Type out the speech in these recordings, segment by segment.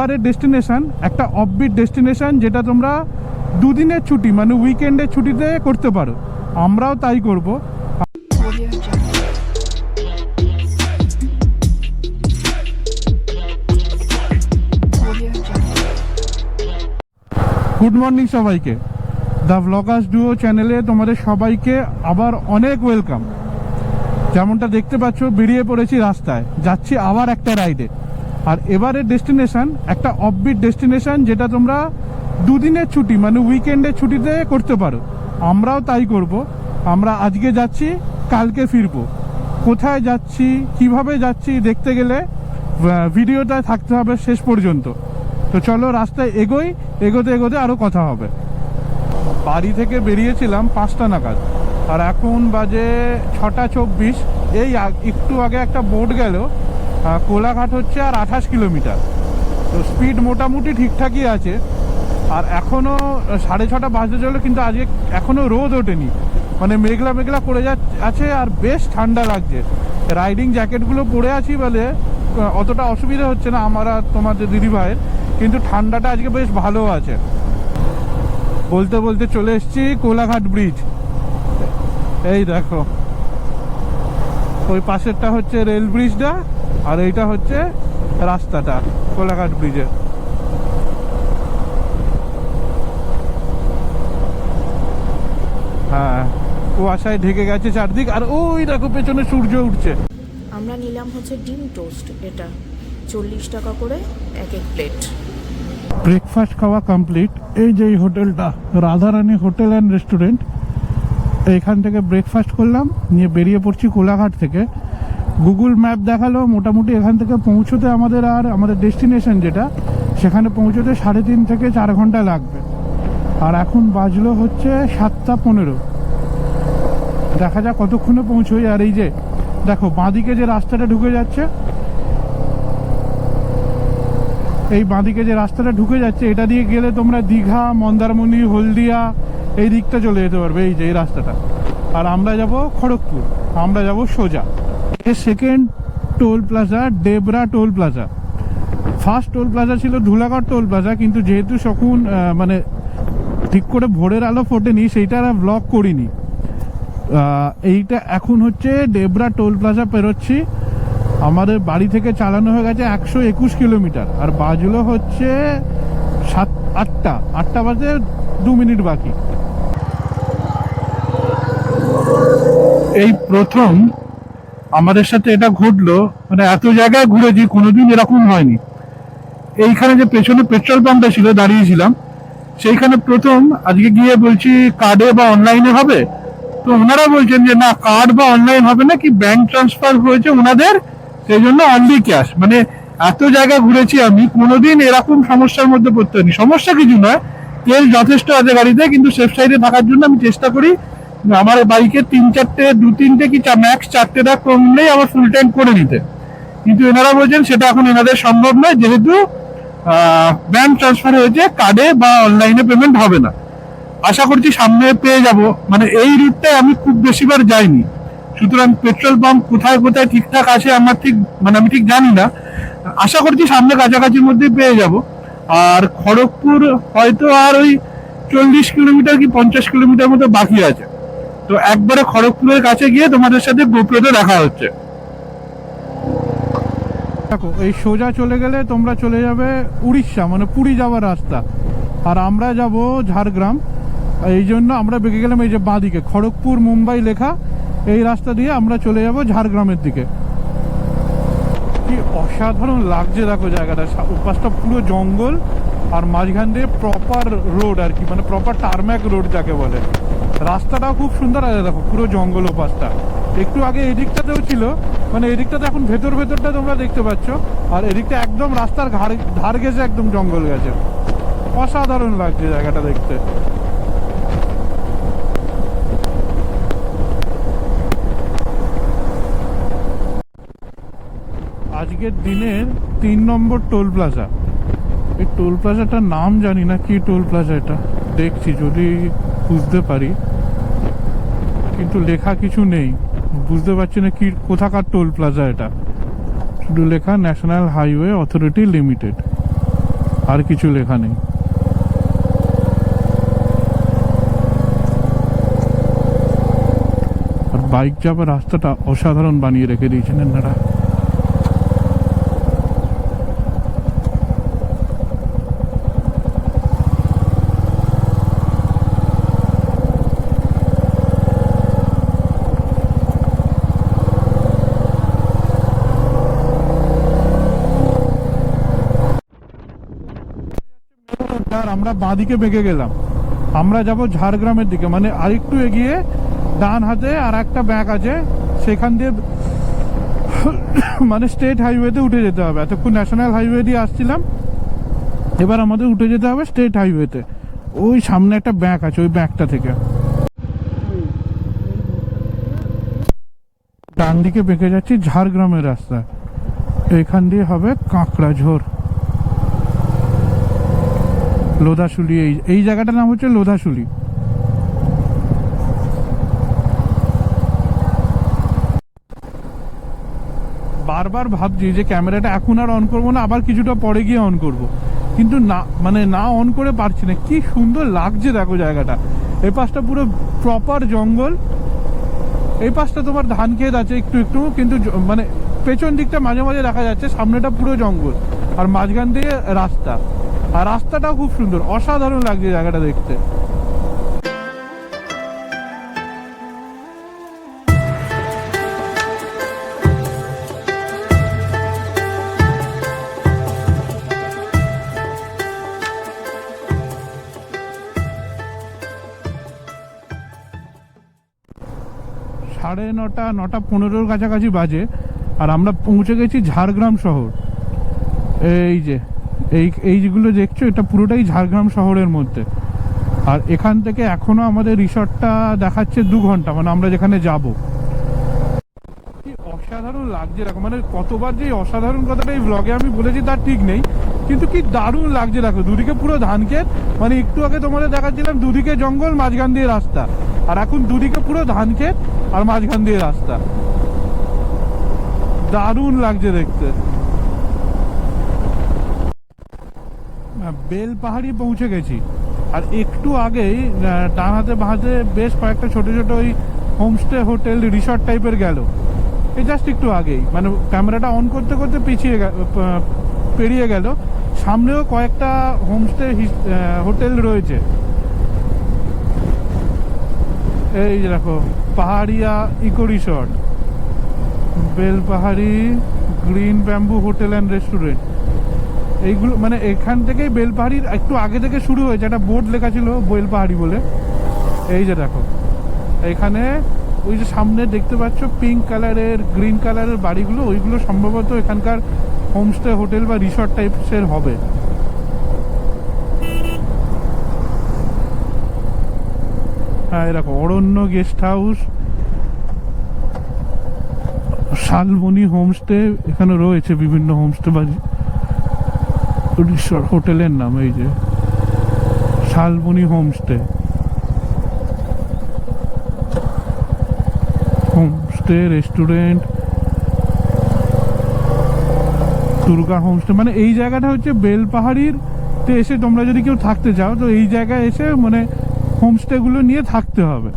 এবারের ডেস্টিনেশন একটা offbeat destination, যেটা তোমরা দুদিনের ছুটি মানে উইকেন্ডের ছুটিতে করতে পারো। আমরাও তাই করব। গুড মর্নিং সবাইকে, দ্য ব্লগার্স ডুও চ্যানেলে তোমাদের সবাইকে আবার অনেক ওয়েলকাম। যেমনটা দেখতে পাচ্ছ, বেরিয়ে পড়েছি রাস্তায়, যাচ্ছি আবার একটা রাইডে। আর এবারের ডেস্টিনেশন একটা অফবিট ডেস্টিনেশন, যেটা তোমরা দুদিনের ছুটি মানে উইকেন্ডের ছুটিতে করতে পারো। আমরাও তাই করব। আমরা আজকে যাচ্ছি, কালকে ফিরবো। কোথায় যাচ্ছি, কিভাবে যাচ্ছি দেখতে গেলে ভিডিওটা থাকতে হবে শেষ পর্যন্ত। তো চলো রাস্তায় এগোই, এগোতে এগোতে আরও কথা হবে। বাড়ি থেকে বেরিয়েছিলাম 5টা নাগাদ, আর এখন বাজে 6:24। এই একটু আগে একটা বোট গেল, কোলাঘাট হচ্ছে আর 28 কিলোমিটার। তো স্পিড মোটামুটি ঠিকঠাকই আছে। আর এখনও 6:30 বাজতে চলো, কিন্তু আজকে এখনও রোদ ওঠেনি, মানে মেঘলা মেঘলা করে আছে আর বেশ ঠান্ডা লাগছে। রাইডিং জ্যাকেটগুলো পরে আছি বলে অতটা অসুবিধা হচ্ছে না আমার আর তোমাদের দিদি ভাইয়ের, কিন্তু ঠান্ডাটা আজকে বেশ ভালো আছে। বলতে বলতে চলে এসেছি কোলাঘাট ব্রিজ। এই দেখো, ওই পাশেরটা হচ্ছে রেল ব্রিজটা, আর এইটা হচ্ছে রাস্তাটা কোলাঘাট ব্রিজের। হ্যাঁ, কুয়াশায় ঢেকে গেছে চারদিক, আর ওই দেখো পেছনে সূর্য উঠছে। আমরা নিলাম হচ্ছে ডিম টোস্ট, এটা 40 টাকা করে এক এক প্লেট। ব্রেকফাস্ট খাওয়া কমপ্লিট। এই যে এই হোটেলটা রাধারানী হোটেল অ্যান্ড রেস্টুরেন্ট, এইখান থেকে ব্রেকফাস্ট করলাম, নিয়ে বেরিয়ে পড়ছি কোলাঘাট থেকে। গুগল ম্যাপ দেখালো মোটামুটি এখান থেকে পৌঁছতে আমাদের ডেস্টিনেশন যেটা, সেখানে পৌঁছতে 3.5 থেকে 4 ঘন্টা লাগবে। আর এখন বাজলো হচ্ছে 7:15। দেখা যাক কতক্ষণে পৌঁছোই। আর এই যে দেখো বাঁদিকে যে রাস্তাটা ঢুকে যাচ্ছে, এই বাঁদিকে যে রাস্তাটা ঢুকে যাচ্ছে, এটা দিয়ে গেলে তোমরা দীঘা, মন্দারমণি, হলদিয়া এই দিকটা চলে যেতে পারবে, এই যে এই রাস্তাটা। আর আমরা যাব খড়গপুর, আমরা যাব সোজা। Second toll plaza Debra toll plaza. First toll plaza ছিল ধুলাগড় টোল প্লাজা, কিন্তু যেহেতু তখন মানে ঠিক করে ভোরের আলো ফোটেনি, সেইটা আর ব্লগ করিনি। এইটা এখন হচ্ছে ডেবরা টোল প্লাজা পেরোচ্ছি। আমাদের বাড়ি থেকে চালানো হয়ে গেছে 121 কিলোমিটার, আর বাজলো হচ্ছে 8টা বাজে 2 মিনিট বাকি। এই প্রথম আমাদের সাথে এটা ঘটলো, মানে এত জায়গায় ঘুরেছি কোনোদিন এরকম হয়নি। এইখানে যে পেছনে পেট্রোল পাম্পটা ছিল, দাঁড়িয়েছিলাম, সেইখানে প্রথম আজকে গিয়ে বলছি কার্ডে বা অনলাইনে হবে। তো ওনারা বলছেন যে না, কার্ড বা অনলাইন হবে না, কি ব্যাংক ট্রান্সফার হয়েছে ওনাদের, সেই জন্য অনলি ক্যাশ। মানে এত জায়গা ঘুরেছি আমি, কোনোদিন এরকম সমস্যার মধ্যে পড়তে হয়নি। সমস্যা কিছু নয়, তেল যথেষ্ট আছে গাড়িতে, কিন্তু সেফ সাইডে থাকার জন্য আমি চেষ্টা করি আমার বাইকে 2-3টে কি ম্যাক্স 4টা কমলেই আমার ফুল ট্যাঙ্ক করে নিতে। কিন্তু এনারা বলছেন সেটা এখন এনাদের সম্ভব নয়, যেহেতু ব্যাংক ট্রান্সফার হয়েছে, কার্ডে বা অনলাইনে পেমেন্ট হবে না। আশা করছি সামনে পেয়ে যাব। মানে এই রুটটায় আমি খুব বেশিবার যাইনি, সুতরাং পেট্রোল পাম্প কোথায় কোথায় ঠিকঠাক আছে আমি ঠিক জানি না। আশা করছি সামনে কাছাকাছির মধ্যে পেয়ে যাব। আর খড়গপুর হয়তো আর ওই 40 কিলোমিটার কি 50 কিলোমিটার মতো বাকি আছে। তো একবারে খড়গপুরের কাছে গিয়ে তোমাদের সাথে গোপ্রোতে দেখা হচ্ছে। দেখো, এই সোজা চলে গেলে তোমরা চলে যাবে উড়িষ্যা, মানে পুরী যাওয়ার রাস্তা। আর আমরা যাব ঝাড়গ্রাম, এই জন্য আমরা বেঁকে গেলাম এই যে বাঁদিকে খড়গপুর মুম্বাই লেখা, এই রাস্তা দিয়ে আমরা চলে যাব ঝাড়গ্রামের দিকে। কি অসাধারণ লাগছে দেখো জায়গাটা, পাশটা পুরো জঙ্গল, আর মাঝখান দিয়ে প্রপার রোড আর কি, মানে প্রপার টারম্যাক রোড যাকে বলে। রাস্তাটাও খুব সুন্দর আছে, দেখো পুরো জঙ্গল ও পাশটা। একটু আগে এদিকটাতেও ছিল, মানে এদিকটাতে এখন ভেতরটা তোমরা দেখতে পাচ্ছ, আর এদিকটা একদম রাস্তার ধার গেছে, একদম জঙ্গল গেছে। অসাধারণ লাগছে জায়গাটা দেখতে। আজকের দিনের 3 নম্বর টোল প্লাজা। এই টোল প্লাজাটার নাম জানি না কি টোল প্লাজা, এটা দেখছি যদি বুঝতে পারি, কিন্তু লেখা কিছু নেই, বুঝতে পারছি না কি কোথাকার টোল প্লাজা। এটা শুধু লেখা ন্যাশনাল হাইওয়ে অথরিটি লিমিটেড। আর কিছু লেখা নেই। আর বাইক যাবার রাস্তাটা অসাধারণ বানিয়ে রেখে দিয়েছেন এনারা। আর আমরা বাঁদিকে বেঁকে গেলাম, আমরা যাব ঝাড়গ্রামের দিকে, মানে আরেকটু এগিয়ে ডান হাতে আর একটা ব্যাক আছে, সেখান দিয়ে মানে স্টেট হাইওয়েতে উঠে যেতে হবে। এতক্ষণ ন্যাশনাল হাইওয়ে দিয়ে আসছিলাম, এবার আমাদের উঠে যেতে হবে স্টেট হাইওয়েতে। ওই সামনে একটা ব্যাক আছে, ওই ব্যাকটা থেকে ডান দিকে বেঁকে যাচ্ছি ঝাড়গ্রামের রাস্তা। এখান দিয়ে হবে কাঁকড়াঝোড়, লোধাশুলি। এই জায়গাটার নাম হচ্ছে লোধাশুলি। বারবার ভাবছি যে ক্যামেরাটা এখন আর অন করবো না, আবার কিছুটা পরে গিয়ে অন করব, কিন্তু না, মানে না অন করে পারছি না। কি সুন্দর লাগছে দেখো জায়গাটা। এই পাশটা পুরো প্রপার জঙ্গল, এই পাশটা তোমার ধান ক্ষেত আছে একটু একটু, কিন্তু মানে পেছন দিকটা মাঝে মাঝে দেখা যাচ্ছে, সামনেটা পুরো জঙ্গল, আর মাঝখান দিয়ে রাস্তা। আর রাস্তাটাও খুব সুন্দর, অসাধারণ লাগছে জায়গাটা দেখতে। সাড়ে 9:15 কাছাকাছি বাজে, আর আমরা পৌঁছে গেছি ঝাড়গ্রাম শহর। এই যে এইগুলো দেখছো, এটা পুরোটাই ঝাড়গ্রাম শহরের মধ্যে। আর এখান থেকে এখনো আমাদের রিসর্টটা দেখাচ্ছে 2 ঘন্টা, মানে আমরা যেখানে যাব। কি অসাধারণ লাগছে দেখো, মানে কতবার যে অসাধারণ কথাটা এই ব্লগে আমি বলেছি তার ঠিক নেই, কিন্তু কি দারুণ লাগছে দেখো। দুদিকে পুরো ধান ক্ষেত, মানে একটু আগে তোমাদের দেখাচ্ছিলাম দুদিকে জঙ্গল, মাঝখান দিয়ে রাস্তা, আর এখন দুদিকে পুরো ধান ক্ষেত আর মাঝখান দিয়ে রাস্তা। দারুণ লাগছে দেখতে। বেল পাহাড়ি পৌঁছে গেছি, আর একটু আগেই ডান হাতে বাঁ হাতে বেশ কয়েকটা ছোট ছোট ওই হোমস্টে হোটেল রিসর্ট টাইপের গেল, এই জাস্ট একটু আগেই, মানে ক্যামেরাটা অন করতে করতে পেরিয়ে গেল। সামনেও কয়েকটা হোমস্টে হোটেল রয়েছে। এই যে দেখো, Pahariya eco resort, Belpahari green bamboo hotel and restaurant, এইগুলো মানে এখান থেকেই বেলপাহাড়ির একটু আগে থেকে শুরু হয়েছে। একটা বোর্ড লেখা ছিল বেলপাহাড়ি বলে। এই যে দেখো, এখানে ওই যে সামনে দেখতে পাচ্ছ পিঙ্ক কালারের গ্রিন কালারের বাড়িগুলো, ওইগুলো সম্ভবত এখানকার হোমস্টে হোটেল বা রিসর্ট টাইপসের হবে। হ্যাঁ, এরকম অরণ্য গেস্ট হাউস, শালবনি হোমস্টে, এখানে রয়েছে বিভিন্ন হোমস্টে বা রিসর্ট হোটেলের নাম। এই যে Salboni homestay, homestay restaurant, Durga homestay. মানে এই জায়গাটা হচ্ছে বেলপাহাড়ির তে এসে তোমরা যদি কেউ থাকতে চাও, তো এই জায়গায় এসে মানে হোমস্টেগুলো নিয়ে থাকতে হবে।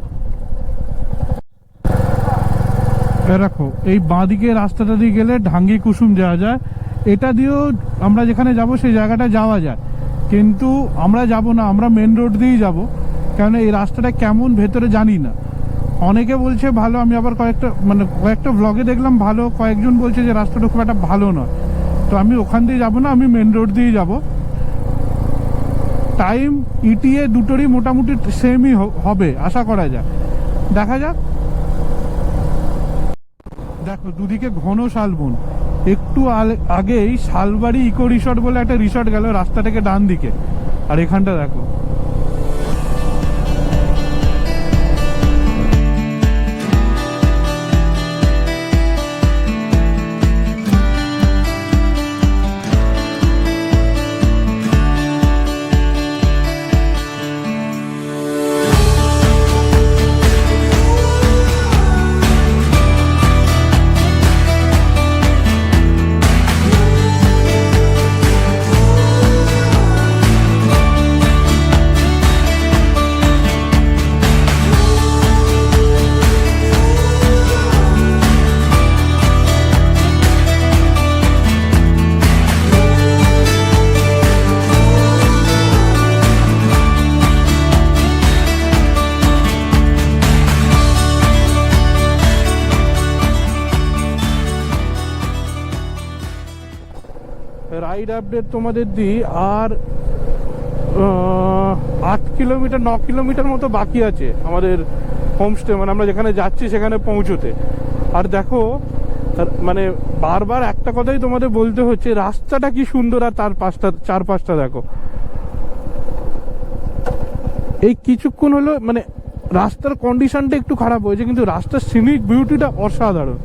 দেখো, এই বাঁদিকে রাস্তাটা দিয়ে গেলে ঢাঙ্গি কুসুম যাওয়া যায়, এটা দিয়েও আমরা যেখানে যাব সেই জায়গাটা যাওয়া যায়, কিন্তু আমরা যাব না, আমরা মেন রোড দিয়েই যাব, কারণ এই রাস্তাটা কেমন ভেতরে জানি না। অনেকে বলছে ভালো, আমি আবার কয়েকটা ব্লগে দেখলাম ভালো, কয়েকজন বলছে যে রাস্তাটা খুব একটা ভালো নয়। তো আমি ওখান দিয়ে যাব না, আমি মেন রোড দিয়েই যাব। টাইম ইটিএ দুটোরই মোটামুটি সেমই হবে আশা করা যায়, দেখা যাক। দেখো, দুদিকে ঘন শালবন। একটু আগেই শালবাড়ি ইকো রিসর্ট বলে একটা রিসর্ট গেল রাস্তা থেকে ডান দিকে, আর এখানটা দেখো। রাইড আপডেট তোমাদের দিই। আর 8 কিলোমিটার 9 কিলোমিটার মতো বাকি আছে আমাদের হোমস্টে, মানে আমরা যেখানে যাচ্ছি সেখানে পৌঁছতে। আর দেখো মানে বারবার একটা কথাই তোমাদের বলতে হচ্ছে, রাস্তাটা কি সুন্দর, আর তার চারপাশটা দেখো। এই কিছুক্ষণ হলো মানে রাস্তার কন্ডিশনটা একটু খারাপ হয়েছে, কিন্তু রাস্তার সিনিক বিউটিটা অসাধারণ।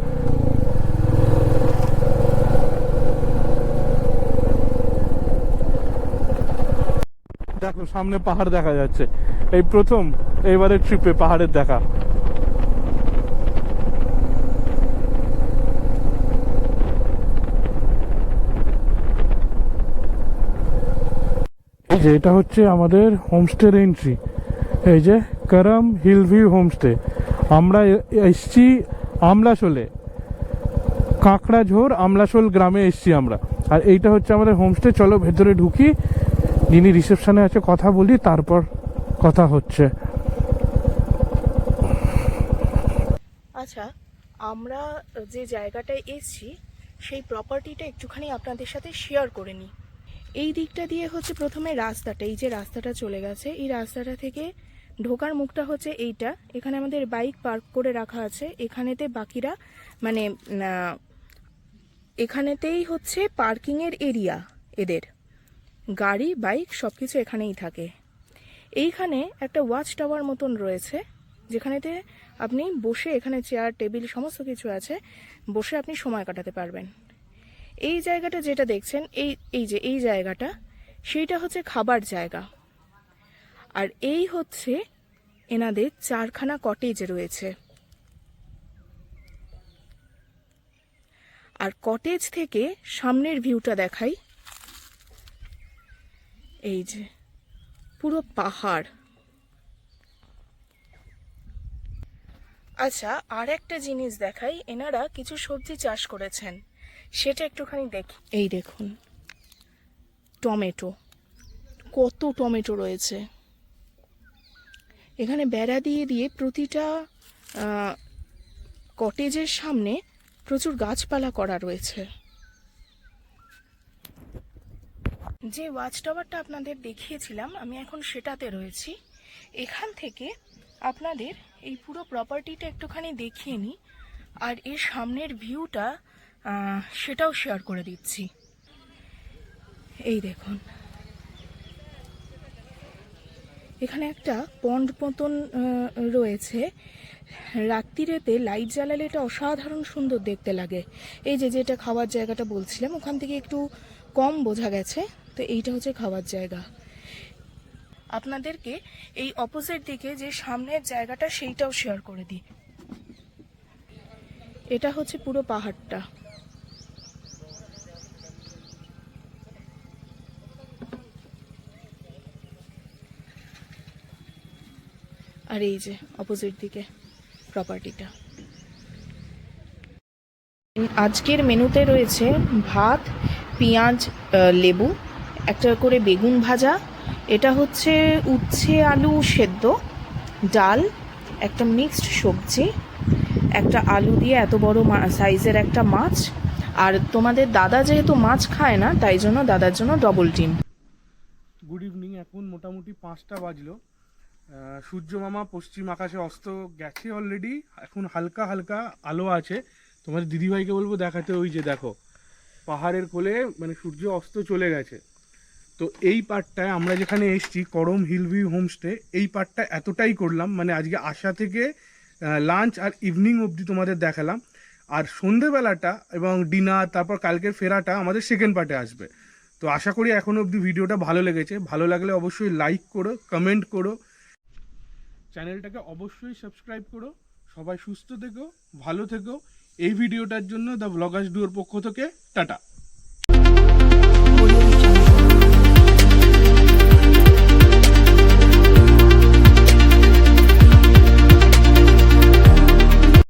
দেখো সামনে পাহাড় দেখা যাচ্ছে, এই প্রথম এইবারের ট্রিপে পাহাড়ের দেখা। এই যে এটা হচ্ছে আমাদের হোমস্টের এন্ট্রি, এই যে করম হিল ভিউ হোমস্টে। আমরা এসছি আমলাশোলে, কাঁকড়াঝোর আমলাশোল গ্রামে এসছি আমরা। আর এইটা হচ্ছে আমাদের হোমস্টে। চলো ভেতরে ঢুকি, যিনি রিসেপশনে আছে কথা বলি, তারপর কথা হচ্ছে। আচ্ছা, আমরা যে জায়গাটায় এসেছি সেই প্রপার্টিটা একটুখানি আপনাদের সাথে শেয়ার করে নিই। এই দিকটা দিয়ে হচ্ছে প্রথমে রাস্তাটা, এই যে রাস্তাটা চলে গেছে, এই রাস্তাটা থেকে ঢোকার মুখটা হচ্ছে এইটা। এখানে আমাদের বাইক পার্ক করে রাখা আছে। এখানেতে বাকিরা মানে এখানেতেই হচ্ছে পার্কিংয়ের এরিয়া, এদের গাড়ি বাইক সব কিছু এখানেই থাকে। এইখানে একটা ওয়াচ টাওয়ার মতন রয়েছে, যেখানেতে আপনি বসে, এখানে চেয়ার টেবিল সমস্ত কিছু আছে, বসে আপনি সময় কাটাতে পারবেন। এই জায়গাটা যেটা দেখছেন, এই জায়গাটা, সেইটা হচ্ছে খাবার জায়গা। আর এই হচ্ছে এনাদের 4খানা কটেজ রয়েছে। আর কটেজ থেকে সামনের ভিউটা দেখাই, এই যে পুরো পাহাড়। আচ্ছা, আর একটা জিনিস দেখাই, এনারা কিছু সবজি চাষ করেছেন, সেটা একটুখানি দেখি। এই দেখুন টমেটো, কত টমেটো রয়েছে। এখানে বেড়া দিয়ে দিয়ে প্রতিটা কটেজের সামনে প্রচুর গাছপালা করা রয়েছে। যে ওয়াচ টাওয়ারটা আপনাদের দেখিয়েছিলাম, আমি এখন সেটাতে রয়েছি। এখান থেকে আপনাদের এই পুরো প্রপার্টিটা একটুখানি দেখিয়ে নিই, আর এর সামনের ভিউটা সেটাও শেয়ার করে দিচ্ছি। এই দেখুন, এখানে একটা পন্ড মতন রয়েছে। রাত্রিরেতে লাইট জ্বালালে এটা অসাধারণ সুন্দর দেখতে লাগে। এই যে যেটা খাওয়ার জায়গাটা বলছিলাম, ওখান থেকে একটু কম বোঝা গেছে, তো এইটা হচ্ছে খাওয়ার জায়গা। আপনাদেরকে এই অপোজিট দিকে যে সামনের জায়গাটা সেইটাও শেয়ার করে দিই। এটা হচ্ছে পুরো পাহাড়টা। আর এই যে অপোজিট দিকে প্রপার্টিটা। আজকের মেনুতে রয়েছে ভাত, পেঁয়াজ, লেবু, একটা করে বেগুন ভাজা, এটা হচ্ছে উচ্ছে আলু সেদ্ধ, ডাল, একটা মিক্সড সবজি, একটা আলু দিয়ে এত বড় সাইজের একটা মাছ, আর তোমাদের দাদা যেহেতু মাছ খায় না, তাই জন্য দাদার জন্য ডবল ডিম। গুড ইভিনিং, এখন মোটামুটি 5টা বাজলো। সূর্য মামা পশ্চিম আকাশে অস্ত গেছে অলরেডি, এখন হালকা হালকা আলো আছে। তোমাদের দিদিভাইকে বলবো দেখাতে, ওই যে দেখো পাহাড়ের কোলে মানে সূর্য অস্ত চলে গেছে। তো এই পার্টটায় আমরা যেখানে এসছি করম হিল ভিউ হোমস্টে, এই পার্টটা এতটাই করলাম, মানে আজকে আসা থেকে লাঞ্চ আর ইভিনিং অবধি তোমাদের দেখালাম। আর সন্ধেবেলাটা এবং ডিনার, তারপর কালকের ফেরাটা আমাদের সেকেন্ড পার্টে আসবে। তো আশা করি এখন অবধি ভিডিওটা ভালো লেগেছে। ভালো লাগলে অবশ্যই লাইক করো, কমেন্ট করো, চ্যানেলটাকে অবশ্যই সাবস্ক্রাইব করো। সবাই সুস্থ থেকো, ভালো থেকো। এই ভিডিওটার জন্য দ্য ব্লগার্স ডুয়োর পক্ষ থেকে টাটা।